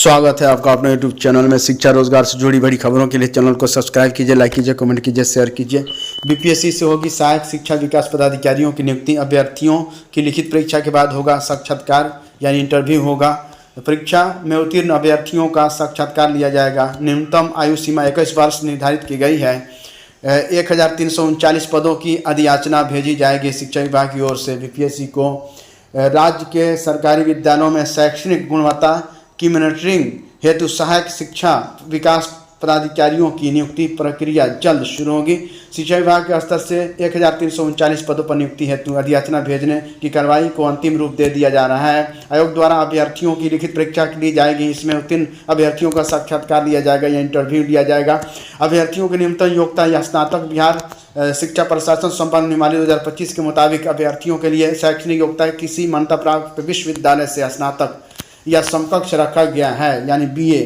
स्वागत है आपका अपने यूट्यूब चैनल में। शिक्षा रोजगार से जुड़ी बड़ी खबरों के लिए चैनल को सब्सक्राइब कीजिए, लाइक कीजिए, कमेंट कीजिए, शेयर कीजिए। बीपीएससी से होगी सहायक शिक्षा विकास पदाधिकारियों की नियुक्ति। अभ्यर्थियों की लिखित परीक्षा के बाद होगा साक्षात्कार यानी इंटरव्यू होगा। परीक्षा में उत्तीर्ण अभ्यर्थियों का साक्षात्कार लिया जाएगा। न्यूनतम आयु सीमा 21 वर्ष निर्धारित की गई है। 1339 पदों की अधियाचना भेजी जाएगी शिक्षा विभाग की ओर से बीपीएससी को। राज्य के सरकारी विद्यालयों में शैक्षणिक गुणवत्ता की मॉनिटरिंग हेतु सहायक शिक्षा विकास पदाधिकारियों की नियुक्ति प्रक्रिया जल्द शुरू होगी। शिक्षा विभाग के स्तर से 1339 पदों पर नियुक्ति हेतु अधियाचना भेजने की कार्रवाई को अंतिम रूप दे दिया जा रहा है। आयोग द्वारा अभ्यर्थियों की लिखित परीक्षा ली जाएगी। इसमें उत्तीर्ण अभ्यर्थियों का साक्षात्कार लिया जाएगा या इंटरव्यू लिया जाएगा। अभ्यर्थियों की न्यूनतम योग्यता या स्नातक बिहार शिक्षा प्रशासन संबंध नियमावली 2025 के मुताबिक अभ्यर्थियों के लिए शैक्षणिक योग्यता किसी मान्यता प्राप्त विश्वविद्यालय से स्नातक या समकक्ष रखा गया है यानी बीए,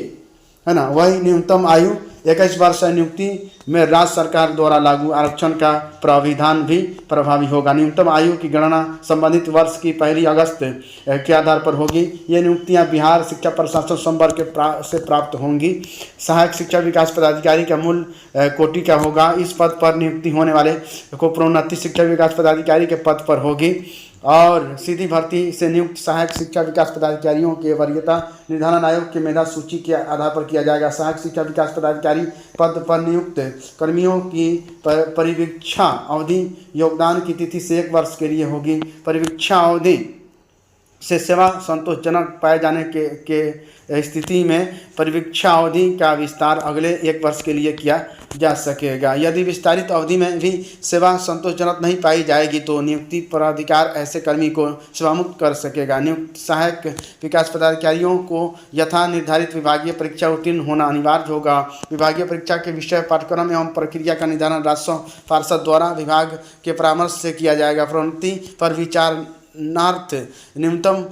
है ना। वही न्यूनतम आयु 21 वर्ष है। नियुक्ति में राज्य सरकार द्वारा लागू आरक्षण का प्राविधान भी प्रभावी होगा। न्यूनतम आयु की गणना संबंधित वर्ष की 1 अगस्त के आधार पर होगी। ये नियुक्तियां बिहार शिक्षा प्रशासन संवर्ग से प्राप्त होंगी। सहायक शिक्षा विकास पदाधिकारी का मूल कोटि का होगा। इस पद पर नियुक्ति होने वाले को प्रोन्नति शिक्षा विकास पदाधिकारी के पद पर होगी और सीधी भर्ती से नियुक्त सहायक शिक्षा विकास पदाधिकारियों के वरीयता निर्धारण आयोग के मेधा सूची के आधार पर किया जाएगा। सहायक शिक्षा विकास पदाधिकारी पद पर नियुक्त कर्मियों की परिवीक्षा अवधि योगदान की तिथि से 1 वर्ष के लिए होगी। परिवीक्षा अवधि से सेवा संतोषजनक पाए जाने के स्थिति में परिवीक्षा अवधि का विस्तार अगले 1 वर्ष के लिए किया जा सकेगा। यदि विस्तारित अवधि में भी सेवा संतोषजनक नहीं पाई जाएगी तो नियुक्ति प्राधिकार ऐसे कर्मी को सेवामुक्त कर सकेगा। नियुक्त सहायक विकास पदाधिकारियों को यथा निर्धारित विभागीय परीक्षा उत्तीर्ण होना अनिवार्य होगा। विभागीय परीक्षा के विषय, पाठ्यक्रम एवं प्रक्रिया का निर्धारण राजस्व पार्षद द्वारा विभाग के परामर्श से किया जाएगा। प्रोन्नति पर विचार नार्थ न्यूनतम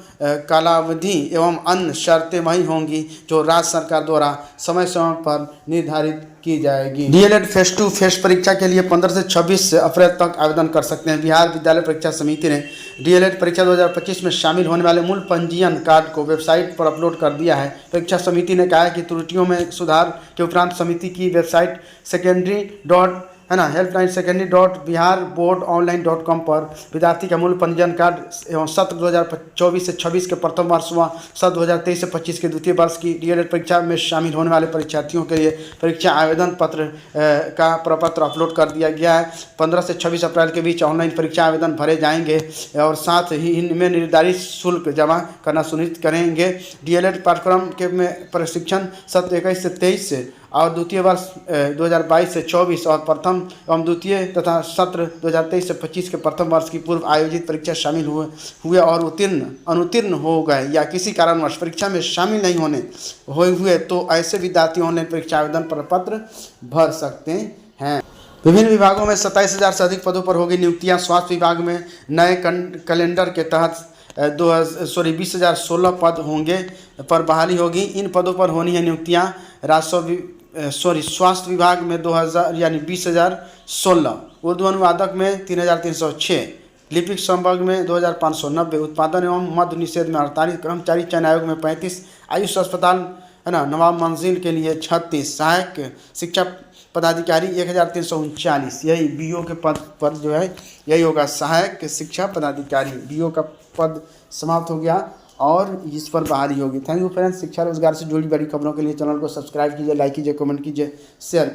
कालावधि एवं अन्य शर्तें वही होंगी जो राज्य सरकार द्वारा समय समय पर निर्धारित की जाएगी। डीएलएड फेस टू फेस परीक्षा के लिए 15 से 26 अप्रैल तक आवेदन कर सकते हैं। बिहार विद्यालय परीक्षा समिति ने डीएलएड परीक्षा 2025 में शामिल होने वाले मूल पंजीयन कार्ड को वेबसाइट पर अपलोड कर दिया है। परीक्षा समिति ने कहा है कि त्रुटियों में सुधार के उपरांत समिति की वेबसाइट secondary.biharboardonline.com पर विद्यार्थी का मूल पंजीयन कार्ड एवं सत्र 2024 से 26 के प्रथम वर्ष व सत्र 2023 से 25 के द्वितीय वर्ष की डीएलएड परीक्षा में शामिल होने वाले परीक्षार्थियों के लिए परीक्षा आवेदन पत्र का प्रपत्र अपलोड कर दिया गया है। 15 से 26 अप्रैल के बीच ऑनलाइन परीक्षा आवेदन भरे जाएंगे और साथ ही इनमें निर्धारित शुल्क जमा करना सुनिश्चित करेंगे। डीएलएड पाठ्यक्रम के में प्रशिक्षण सत्र 21 से 23 से और द्वितीय वर्ष 2022 से 24 और प्रथम एवं द्वितीय तथा सत्र 2023 से 25 के प्रथम वर्ष की पूर्व आयोजित परीक्षा शामिल हुए और अनुत्तीर्ण हो गए या किसी कारणवश परीक्षा में शामिल नहीं हुए तो ऐसे विद्यार्थी ऑनलाइन परीक्षा आवेदन पर भर सकते हैं। विभिन्न विभागों में 27,000 से अधिक पदों पर होगी नियुक्तियां। स्वास्थ्य विभाग में नए कैलेंडर के तहत 20,16 पद होंगे पर बहाली होगी। इन पदों पर होनी है नियुक्तियां। स्वास्थ्य विभाग में 2000 यानी 20,016, उर्दू अनुवादक में 3,306, लिपिक संवर्ग में 2,590, उत्पादन एवं मद्य निषेध में 48, कर्मचारी चयन आयोग में 35, आयुष अस्पताल, है ना, नवाब मंजिल के लिए 36, सहायक शिक्षा पदाधिकारी 1,339। यही बीओ के पद पर जो है यही होगा, सहायक शिक्षा पदाधिकारी। बीओ का पद समाप्त हो गया और इस पर बहाली होगी। Thank you friends. शिक्षा रोजगार से जुड़ी बड़ी खबरों के लिए चैनल को सब्सक्राइब कीजिए, लाइक कीजिए, कमेंट कीजिए, शेयर